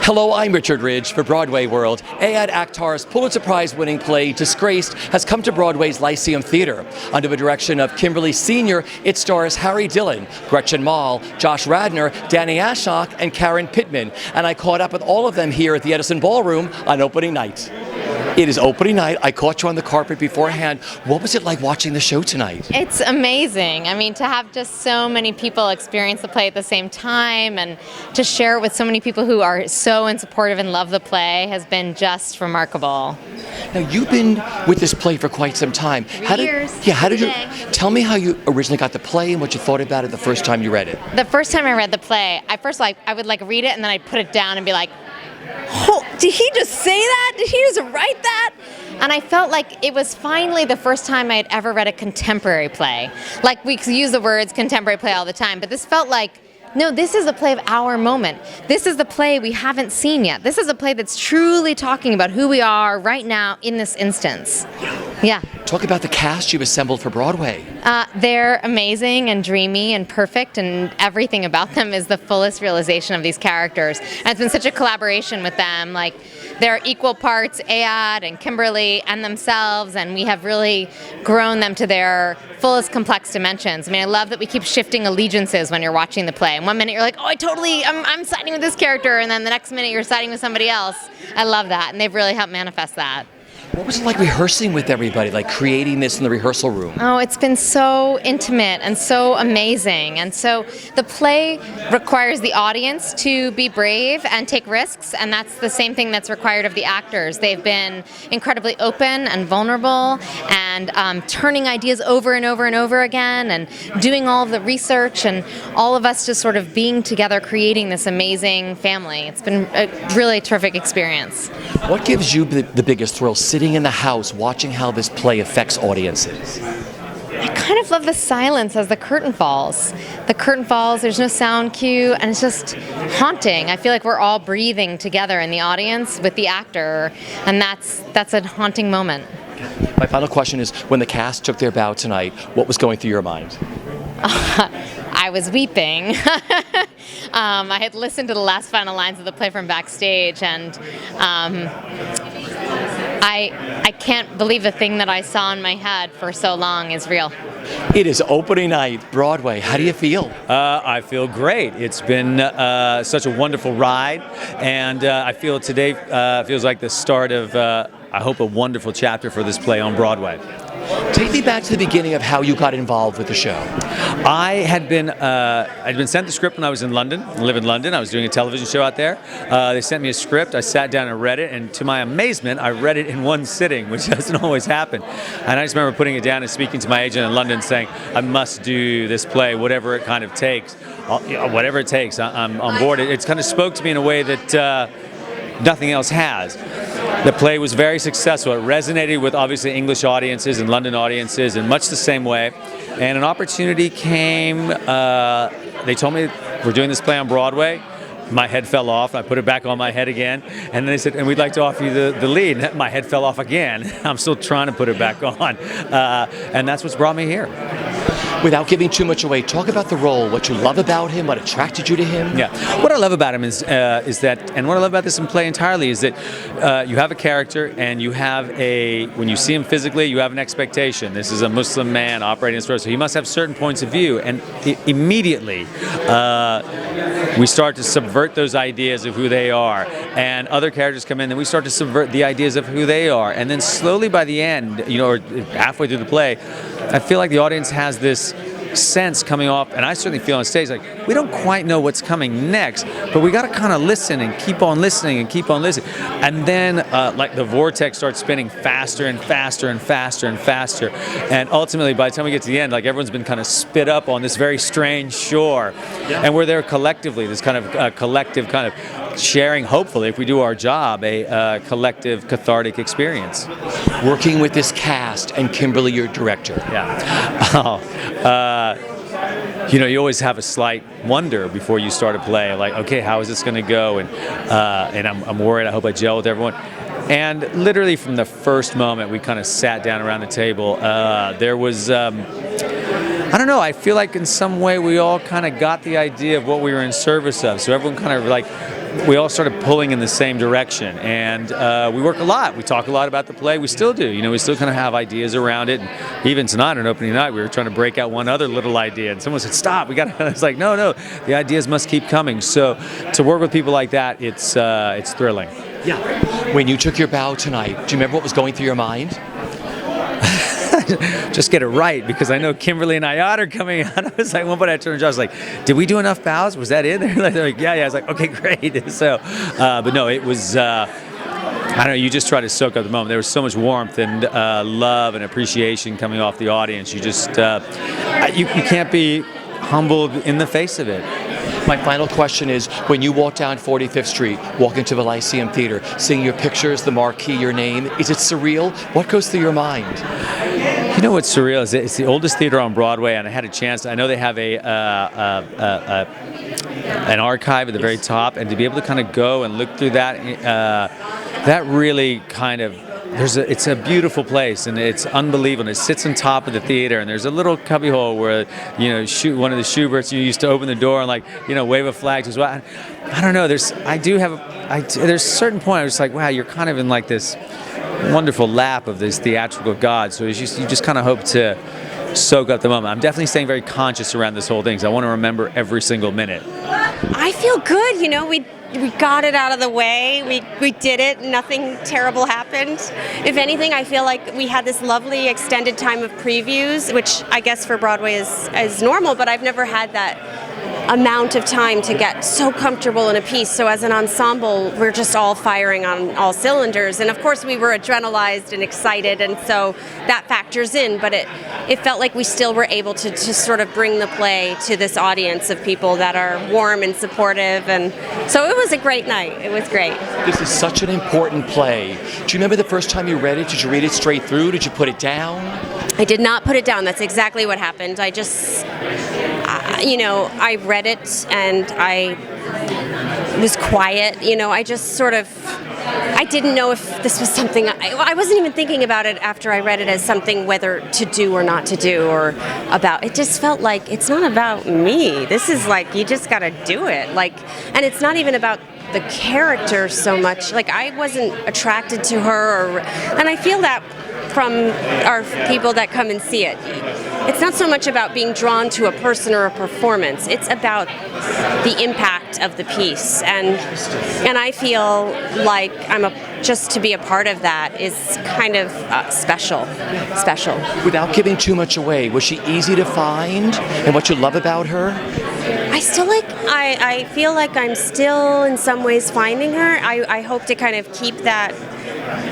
Hello, I'm Richard Ridge for BroadwayWorld. Ayad Akhtar's Pulitzer Prize winning play, Disgraced, has come to Broadway's Lyceum Theatre. Under the direction of Kimberly Sr., it stars Hari Dhillon, Gretchen Mol, Josh Radnor, Danny Ashok, and Karen Pittman. And I caught up with all of them here at the Edison Ballroom on opening night. It is opening night. I caught you on the carpet beforehand. What was it like watching the show tonight? It's amazing. I mean, to have just so many people experience the play at the same time and to share it with so many people who are so supportive and love the play has been just remarkable. Now, you've been with this play for quite some time. 3 years. How did you today. tell me how you originally got the play and what you thought about it the first time you read it? The first time I read the play, I would read it and then I'd put it down and be like, oh, did he just say that? Did he just write that? And I felt like it was finally the first time I had ever read a contemporary play. Like, we use the words contemporary play all the time, but this felt like, no, this is a play of our moment. This is the play we haven't seen yet. This is a play that's truly talking about who we are right now in this instance. Yeah. Talk about the cast you've assembled for Broadway. They're amazing and dreamy and perfect, and everything about them is the fullest realization of these characters. And it's been such a collaboration with them. Like, they're equal parts Ayad and Kimberly and themselves, and we have really grown them to their fullest complex dimensions. I mean, I love that we keep shifting allegiances when you're watching the play. And one minute you're like, oh, I'm siding with this character, and then the next minute you're siding with somebody else. I love that, and they've really helped manifest that. What was it like rehearsing with everybody, like creating this in the rehearsal room? Oh, it's been so intimate and so amazing. And so the play requires the audience to be brave and take risks, and that's the same thing that's required of the actors. They've been incredibly open and vulnerable and turning ideas over and over and over again and doing all of the research, and all of us just sort of being together creating this amazing family. It's been a really terrific experience. What gives you the biggest thrill sitting in the house watching how this play affects audiences? I kind of love the silence as the curtain falls. The curtain falls, there's no sound cue, and it's just haunting. I feel like we're all breathing together in the audience with the actor, and that's a haunting moment. My final question is, when the cast took their bow tonight, what was going through your mind? I was weeping. I had listened to the last final lines of the play from backstage, and I can't believe the thing that I saw in my head for so long is real. It is opening night, Broadway. How do you feel? I feel great. It's been such a wonderful ride, and I feel today feels like the start of, I hope, a wonderful chapter for this play on Broadway. Take me back to the beginning of how you got involved with the show. I'd been sent the script when I was in London. I live in London. I was doing a television show out there. They sent me a script. I sat down and read it, and to my amazement, I read it in one sitting, which doesn't always happen. And I just remember putting it down and speaking to my agent in London, saying, "I must do this play, whatever it kind of takes. Whatever it takes, I'm on board." It kind of spoke to me in a way that nothing else has. The play was very successful. It resonated with obviously English audiences and London audiences in much the same way. And an opportunity came. They told me, we're doing this play on Broadway. My head fell off. I put it back on my head again. And then they said, and we'd like to offer you the lead. And my head fell off again. I'm still trying to put it back on. And that's what's brought me here. Without giving too much away, talk about the role, what you love about him, what attracted you to him. Yeah, what I love about him is that, and what I love about this in play entirely is that you have a character, and you have when you see him physically, you have an expectation. This is a Muslim man operating this road, so he must have certain points of view, and immediately we start to subvert those ideas of who they are, and other characters come in, and we start to subvert the ideas of who they are, and then slowly by the end, or halfway through the play, I feel like the audience has this sense coming off, and I certainly feel on stage like we don't quite know what's coming next, but we got to kind of listen and keep on listening and keep on listening, and then like the vortex starts spinning faster and faster and faster and faster, and ultimately by the time we get to the end, like everyone's been kind of spit up on this very strange shore, and we're there collectively, this kind of collective kind of sharing, hopefully, if we do our job, a collective cathartic experience. Working with this cast and Kimberly, your director. Yeah. You always have a slight wonder before you start a play, like, okay, how is this going to go? And I'm worried. I hope I gel with everyone. And literally from the first moment we kind of sat down around the table, there was, I don't know, I feel like in some way we all kind of got the idea of what we were in service of. So everyone kind of like we all started pulling in the same direction, and we work a lot. We talk a lot about the play. We still do. We still kind of have ideas around it. And even tonight on opening night, we were trying to break out one other little idea, and someone said, "Stop! We got." It's like, no, the ideas must keep coming. So to work with people like that, it's thrilling. Yeah. When you took your bow tonight, do you remember what was going through your mind? Just get it right, because I know Kimberly and Ayad are coming out. I was like, one point I turned to Josh, like, did we do enough bows? Was that it? They're like, yeah. I was like, okay, great. So, but no, it was, I don't know, you just try to soak up the moment. There was so much warmth and love and appreciation coming off the audience. You just, you can't be humbled in the face of it. My final question is, when you walk down 45th Street, walk into the Lyceum Theater, seeing your pictures, the marquee, your name, is it surreal? What goes through your mind? You know what's surreal is it's the oldest theater on Broadway, and I had a chance. I know they have an archive at the very top, and to be able to kind of go and look through that, that really kind of. It's a beautiful place, and it's unbelievable. It sits on top of the theater, and there's a little cubbyhole where one of the Schuberts used to open the door and wave a flag to as well. I don't know. There's a certain point I was like, wow, you're kind of in like this wonderful lap of this theatrical god. So you just kind of hope to soak up the moment. I'm definitely staying very conscious around this whole thing, because I want to remember every single minute. I feel good. We got it out of the way. We did it. Nothing terrible happened. If anything, I feel like we had this lovely extended time of previews, which I guess for Broadway is normal, but I've never had that amount of time to get so comfortable in a piece. So as an ensemble, we're just all firing on all cylinders. And of course we were adrenalized and excited, and so that factors in, but it felt like we still were able to sort of bring the play to this audience of people that are warm and supportive, and so it was a great night. It was great. This is such an important play. Do you remember the first time you read it? Did you read it straight through? Did you put it down? I did not put it down. That's exactly what happened. I just, I read it and I was quiet. I just sort of, I didn't know if this was something, I wasn't even thinking about it after I read it as something whether to do or not to do, or about, it just felt like it's not about me. This is like, you just gotta do it. And it's not even about the character so much. I wasn't attracted to her, and I feel that from our people that come and see it. It's not so much about being drawn to a person or a performance. It's about the impact of the piece, and I feel like just to be a part of that is kind of special. Without giving too much away, was she easy to find, and what you love about her? I feel like I'm still in some ways finding her. I hope to kind of keep that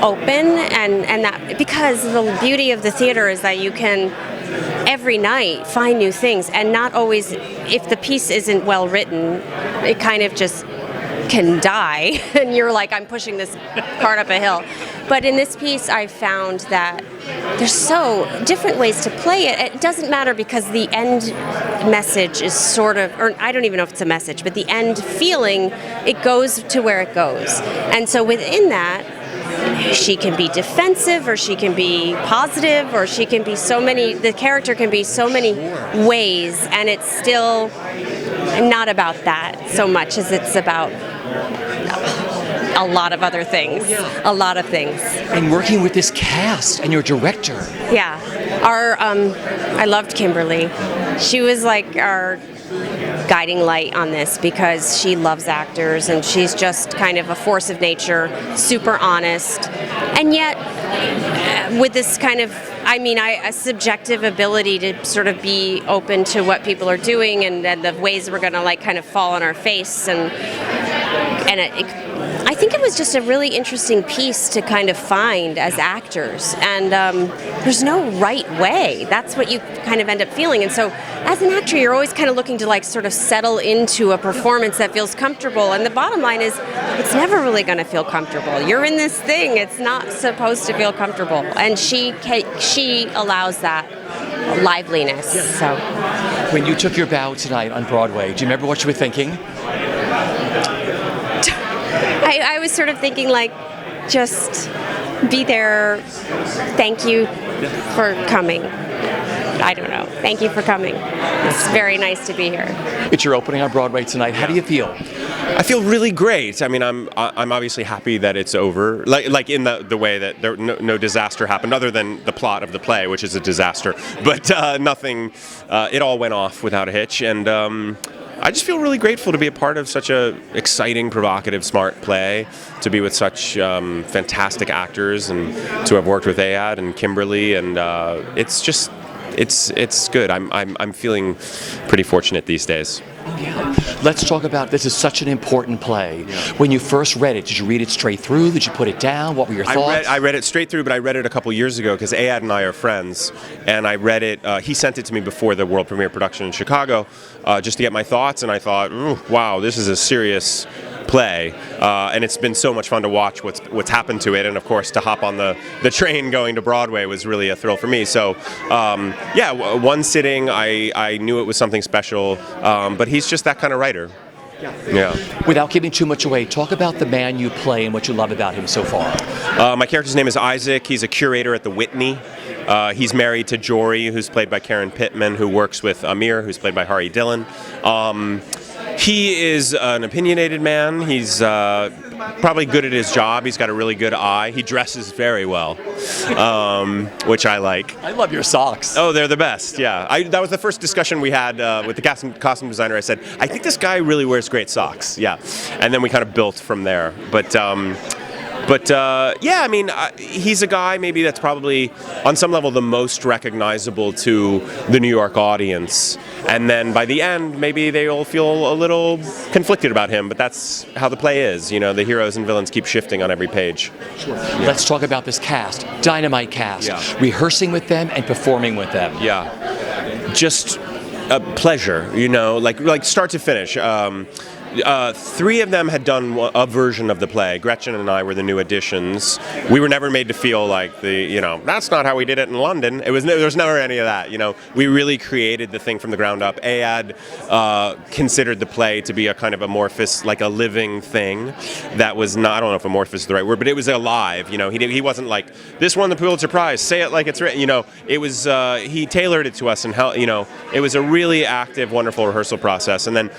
open, and that, because the beauty of the theater is that you can every night find new things, and not always, if the piece isn't well written, it kind of just can die and you're like, I'm pushing this cart up a hill. But in this piece I found that there's so different ways to play it. It doesn't matter, because the end message is sort of, or I don't even know if it's a message, but the end feeling, it goes to where it goes. And so within that, she can be defensive, or she can be positive, or she can be the character can be so many ways, and it's still not about that so much as it's about a lot of other things. A lot of things. And working with this cast and your director. Yeah. I loved Kimberly. She was like our guiding light on this, because she loves actors, and she's just kind of a force of nature, super honest, and yet with this kind of, a subjective ability to sort of be open to what people are doing, and the ways we're going to kind of fall on our face, and I think it was just a really interesting piece to kind of find as actors, and there's no right way. That's what you kind of end up feeling, and so as an actor, you're always kind of looking to sort of settle into a performance that feels comfortable, and the bottom line is, it's never really going to feel comfortable. You're in this thing, it's not supposed to feel comfortable, and she allows that liveliness. So, when you took your bow tonight on Broadway, do you remember what you were thinking? I was sort of thinking, just be there. Thank you for coming. I don't know. Thank you for coming. It's very nice to be here. It's your opening on Broadway tonight. How do you feel? I feel really great. I mean, I'm obviously happy that it's over. Like in the way that there no disaster happened, other than the plot of the play, which is a disaster. But nothing. It all went off without a hitch, and I just feel really grateful to be a part of such a exciting, provocative, smart play. To be with such fantastic actors, and to have worked with Ayad and Kimberly, and it's just. It's good. I'm feeling pretty fortunate these days. Yeah. Let's talk about, this is such an important play. Yeah. When you first read it, did you read it straight through? Did you put it down? What were your thoughts? I read it straight through, but I read it a couple years ago because Ayad and I are friends, and I read it. He sent it to me before the world premiere production in Chicago, just to get my thoughts, and I thought, wow, this is a serious play, and it's been so much fun to watch what's happened to it, and of course to hop on the train going to Broadway was really a thrill for me. So one sitting, I knew it was something special, but he's just that kind of writer. Yeah. Without giving too much away, talk about the man you play and what you love about him so far. My character's name is Isaac. He's a curator at the Whitney. He's married to Jory, who's played by Karen Pittman, who works with Amir, who's played by Hari Dhillon. He is an opinionated man. He's probably good at his job. He's got a really good eye. He dresses very well, which I like. I love your socks. Oh, they're the best, yeah. That was the first discussion we had with the costume designer. I said, I think this guy really wears great socks, yeah. And then we kind of built from there. But yeah, I mean, he's a guy maybe that's probably, on some level, the most recognizable to the New York audience. And then by the end, maybe they'll feel a little conflicted about him, but that's how the play is. You know, the heroes and villains keep shifting on every page. Sure. Yeah. Let's talk about this cast, dynamite cast, rehearsing with them and performing with them. Yeah, just a pleasure, you know, like start to finish. Three of them had done a version of the play. Gretchen and I were the new additions. We were never made to feel like that's not how we did it in London. There was never any of that. You know, we really created the thing from the ground up. Ayad considered the play to be a kind of amorphous, like a living thing that was not. I don't know if amorphous is the right word, but it was alive. You know, he wasn't like, this won the Pulitzer Prize, say it like it's written. You know, it was he tailored it to us, and how, you know, it was a really active, wonderful rehearsal process, and then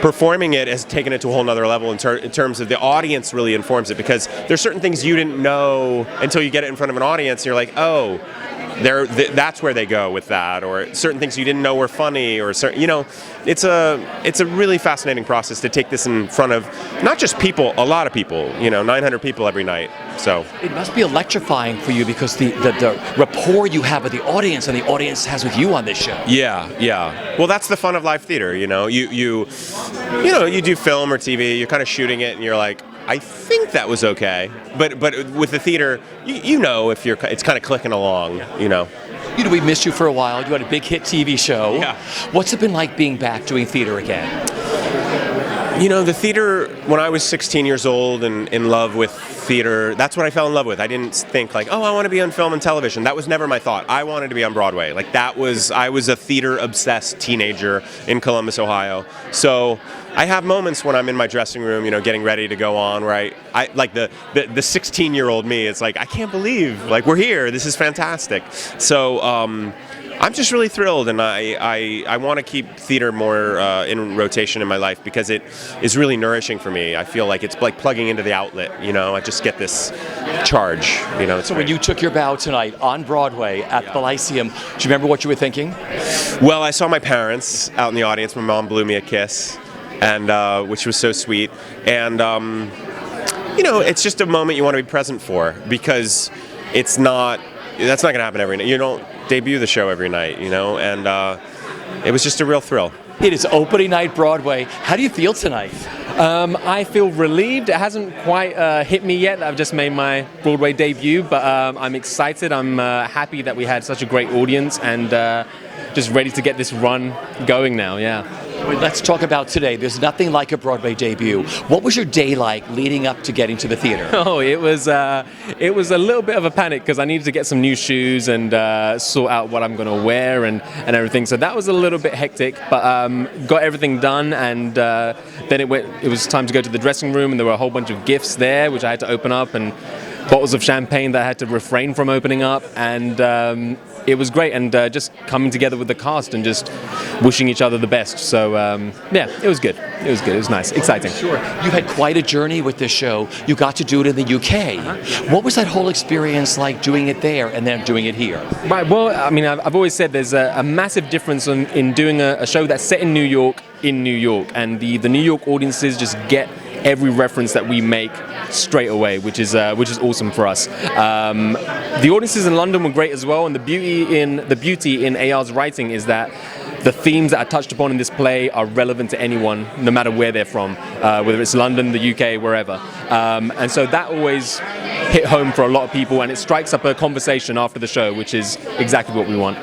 performing it has taken it to a whole nother level in terms of the audience really informs it, because there's certain things you didn't know until you get it in front of an audience, and you're like, oh, that's where they go with that, or certain things you didn't know were funny, or certain, you know, it's a really fascinating process to take this in front of not just people, a lot of people, you know, 900 people every night. So it must be electrifying for you, because the rapport you have with the audience and the audience has with you on this show. Yeah. Well, that's the fun of live theater. You know, you do film or TV, you're kind of shooting it, and you're like, I think that was okay, but with the theater, you know, if it's kind of clicking along, you know. You know, we missed you for a while. You had a big hit TV show. Yeah. What's it been like being back doing theater again? You know, the theater, when I was 16 years old and in love with theater, that's what I fell in love with. I didn't think like, oh, I want to be on film and television. That was never my thought. I wanted to be on Broadway. Like I was a theater-obsessed teenager in Columbus, Ohio. So I have moments when I'm in my dressing room, you know, getting ready to go on, where I like the 16-year-old me, it's like, I can't believe, like, we're here. This is fantastic. So I'm just really thrilled, and I want to keep theater more in rotation in my life, because it is really nourishing for me. I feel like it's like plugging into the outlet, you know. I just get this charge, you know. So when you took your bow tonight on Broadway at the Lyceum, do you remember what you were thinking? Well, I saw my parents out in the audience. My mom blew me a kiss, and which was so sweet. And you know, it's just a moment you want to be present for, because that's not going to happen every night. You don't debut the show every night, you know, and it was just a real thrill. It is opening night Broadway. How do you feel tonight? I feel relieved. It hasn't quite hit me yet. I've just made my Broadway debut, but I'm excited. I'm happy that we had such a great audience, and just ready to get this run going now, yeah. Let's talk about today. There's nothing like a Broadway debut. What was your day like leading up to getting to the theater? Oh, it was a little bit of a panic, because I needed to get some new shoes and sort out what I'm going to wear and everything. So that was a little bit hectic, but got everything done, and then it was time to go to the dressing room, and there were a whole bunch of gifts there which I had to open up, and bottles of champagne that I had to refrain from opening up, and it was great, and just coming together with the cast and just wishing each other the best. So yeah, it was good. It was good. It was nice, exciting. Sure. You had quite a journey with this show. You got to do it in the UK. What was that whole experience like doing it there and then doing it here? Right. Well, I mean, I've always said there's a massive difference in doing a show that's set in New York, and the New York audiences just get every reference that we make straight away, which is awesome for us. The audiences in London were great as well, and the beauty in Ayad's writing is that the themes that are touched upon in this play are relevant to anyone, no matter where they're from, whether it's London, the UK, wherever. And so that always hit home for a lot of people, and it strikes up a conversation after the show, which is exactly what we want.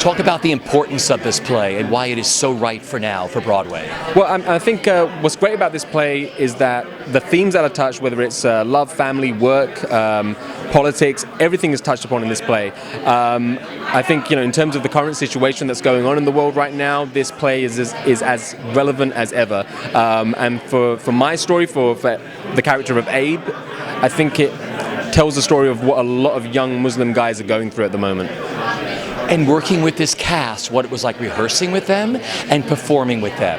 Talk about the importance of this play and why it is so right for now for Broadway. Well, I think what's great about this play is that the themes that are touched, whether it's love, family, work, politics, everything is touched upon in this play. I think, in terms of the current situation that's going on in the world right now, this play is as relevant as ever. And for my story, for the character of Abe, I think it tells the story of what a lot of young Muslim guys are going through at the moment. And working with this cast, what it was like rehearsing with them and performing with them.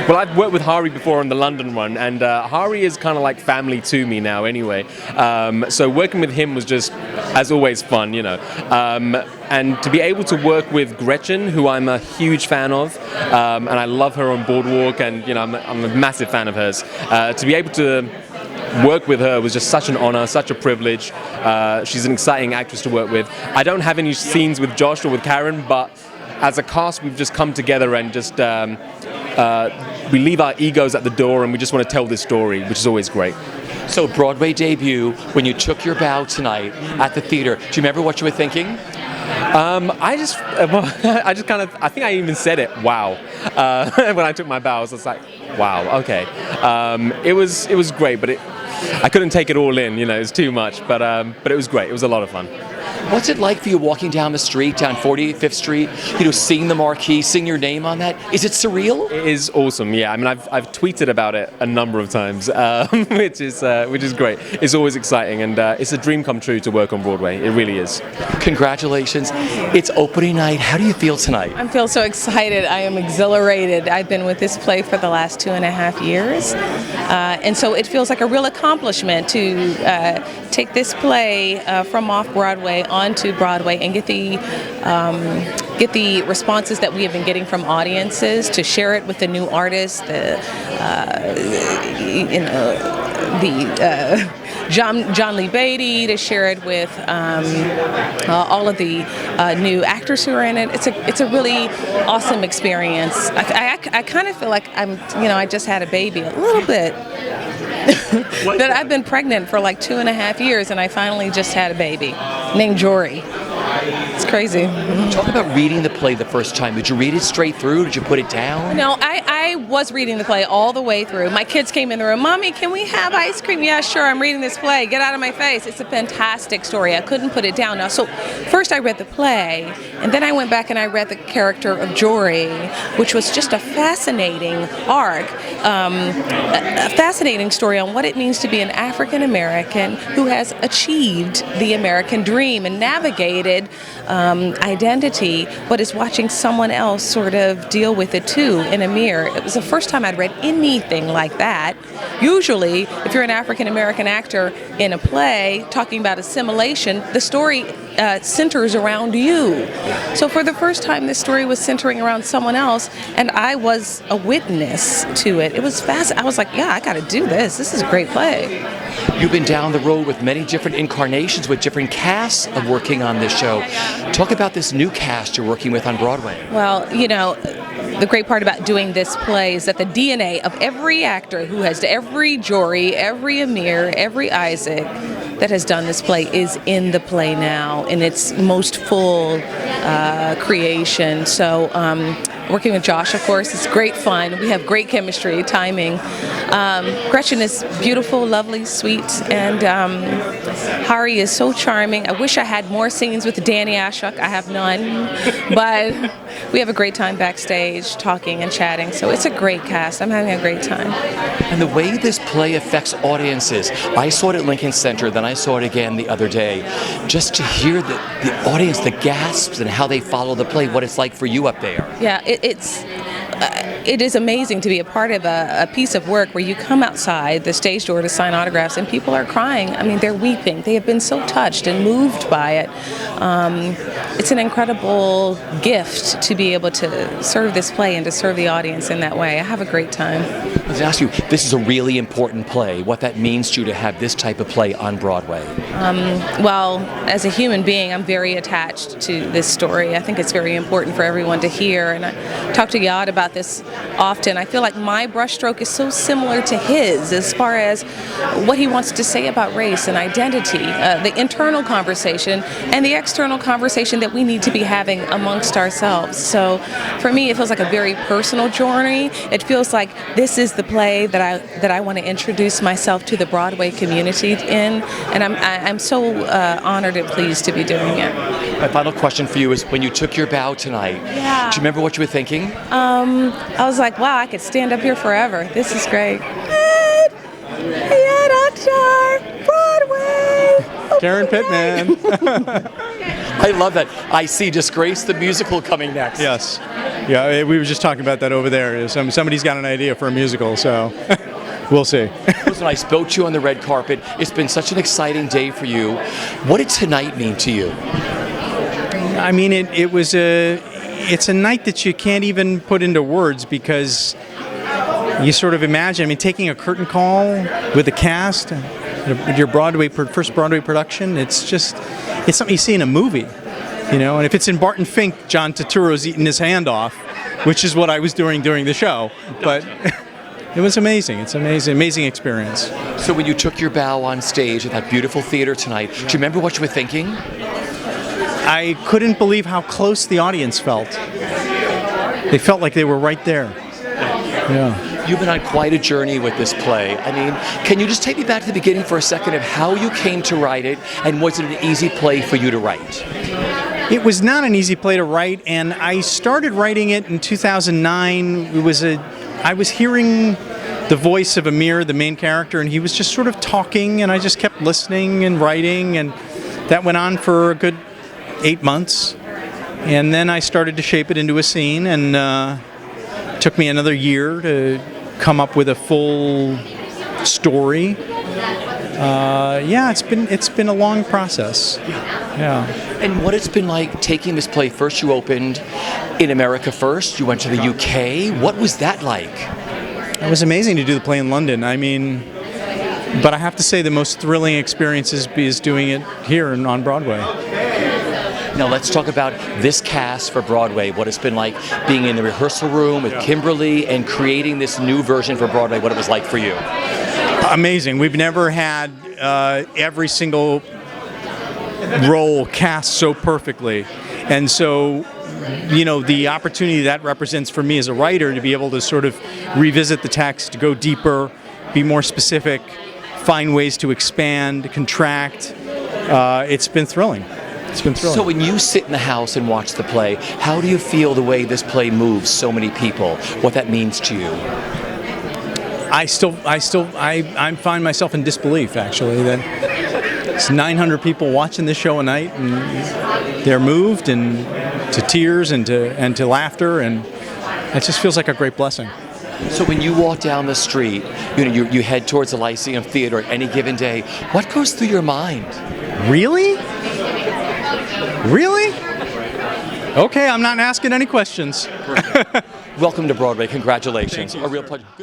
Well, I've worked with Hari before on the London run, and Hari is kind of like family to me now anyway. So working with him was just, as always, fun, and to be able to work with Gretchen, who I'm a huge fan of, and I love her on Boardwalk, and I'm a massive fan of hers. To be able to work with her was just such an honor, such a privilege. She's an exciting actress to work with. I don't have any scenes with Josh or with Karen, but as a cast, we've just come together and just we leave our egos at the door, and we just want to tell this story, which is always great. So Broadway debut, when you took your bow tonight at the theater, do you remember what you were thinking? I think I even said it, wow. When I took my bow, I was just like, wow, okay. It was great, but I couldn't take it all in, it was too much, but it was great. It was a lot of fun. What's it like for you walking down the street, down 45th Street, seeing the marquee, seeing your name on that? Is it surreal? It is awesome, yeah. I mean, I've tweeted about it a number of times, which is great. It's always exciting, and it's a dream come true to work on Broadway. It really is. Congratulations. It's opening night. How do you feel tonight? I feel so excited. I am exhilarated. I've been with this play for the last 2.5 years, and so it feels like a real accomplishment to take this play from off-Broadway onto Broadway and get the responses that we have been getting from audiences, to share it with the new artists, John Lee Beatty, to share it with all of the new actors who are in it. It's a really awesome experience. I kind of feel like I just had a baby a little bit. That I've been pregnant for like 2.5 years, and I finally just had a baby named Jory. It's crazy. Talk about reading the play the first time. Did you read it straight through? Did you put it down? No, I was reading the play all the way through. My kids came in the room, Mommy, can we have ice cream? Yeah, sure, I'm reading this play. Get out of my face. It's a fantastic story. I couldn't put it down. Now, so first I read the play, and then I went back and I read the character of Jory, which was just a fascinating arc, a fascinating story on what it means to be an African American who has achieved the American dream and navigated identity, but is watching someone else sort of deal with it too in a mirror. It was the first time I'd read anything like that. Usually, if you're an African American actor in a play talking about assimilation, the story centers around you. So for the first time, this story was centering around someone else, and I was a witness to it. It was fast. I was like, yeah, I got to do this. This is a great play. You've been down the road with many different incarnations, with different casts of working on this show. Talk about this new cast you're working with on Broadway. Well, the great part about doing this play is that the DNA of every actor who has, every Jory, every Amir, every Isaac that has done this play is in the play now in its most full creation. So Working with Josh, of course, is great fun. We have great chemistry, timing. Gretchen is beautiful, lovely, sweet, and Hari is so charming. I wish I had more scenes with Danny Ashok. I have none, but we have a great time backstage, talking and chatting. So it's a great cast. I'm having a great time. And the way this play affects audiences, I saw it at Lincoln Center, then I saw it again the other day. Just to hear the audience, the gasps, and how they follow the play, what it's like for you up there. Yeah, it is amazing to be a part of a piece of work where you come outside the stage door to sign autographs and people are crying. I mean, they're weeping. They have been so touched and moved by it. It's an incredible gift to be able to serve this play and to serve the audience in that way. I have a great time. Let's ask you, this is a really important play, what that means to you to have this type of play on Broadway. Well, as a human being, I'm very attached to this story. I think it's very important for everyone to hear, and I talk to Ayad about this often. I feel like my brushstroke is so similar to his as far as what he wants to say about race and identity, the internal conversation and the external conversation that we need to be having amongst ourselves. So for me, it feels like a very personal journey. It feels like this is the play that I want to introduce myself to the Broadway community in, and I'm so honored and pleased to be doing it. My final question for you is, when you took your bow tonight, Yeah. do you remember what you were thinking? I was like, wow, I could stand up here forever. This is great. Ayad Akhtar, Broadway. Karen Pittman. I love that. I see Disgraced, the musical, coming next. Yes. Yeah, we were just talking about that over there. Somebody's got an idea for a musical, so we'll see. Listen, I spoke to you on the red carpet. It's been such an exciting day for you. What did tonight mean to you? I mean, it's a night that you can't even put into words, because you sort of imagine, I mean, taking a curtain call with the cast, your first Broadway production, it's something you see in a movie, you know, and if it's in Barton Fink, John Turturro's eating his hand off, which is what I was doing during the show, but it was amazing. It's an amazing experience. So when you took your bow on stage at that beautiful theater tonight, do you remember what you were thinking? I couldn't believe how close the audience felt. They felt like they were right there. Yeah. You've been on quite a journey with this play. I mean, can you just take me back to the beginning for a second of how you came to write it, and was it an easy play for you to write? It was not an easy play to write, and I started writing it in 2009. I was hearing the voice of Amir, the main character, and he was just sort of talking, and I just kept listening and writing, and that went on for a good 8 months. And then I started to shape it into a scene, and it took me another year to come up with a full story. Yeah, it's been a long process. Yeah. And what it's been like taking this play. First you opened in America first, you went to the UK. What was that like? It was amazing to do the play in London. I mean, but I have to say the most thrilling experience is doing it here on Broadway. Now let's talk about this cast for Broadway, what it's been like being in the rehearsal room with Kimberly and creating this new version for Broadway, what it was like for you. Amazing. We've never had every single role cast so perfectly. And so, you know, the opportunity that represents for me as a writer to be able to sort of revisit the text, to go deeper, be more specific, find ways to expand, contract, it's been thrilling. It's been thrilling. So when you sit in the house and watch the play, how do you feel the way this play moves so many people, what that means to you? I find myself in disbelief, actually, that it's 900 people watching this show a night, and they're moved and to tears and to laughter, and it just feels like a great blessing. So when you walk down the street, you head towards the Lyceum Theater at any given day, what goes through your mind? Really? Really? Okay, I'm not asking any questions. Welcome to Broadway. Congratulations. A real pleasure.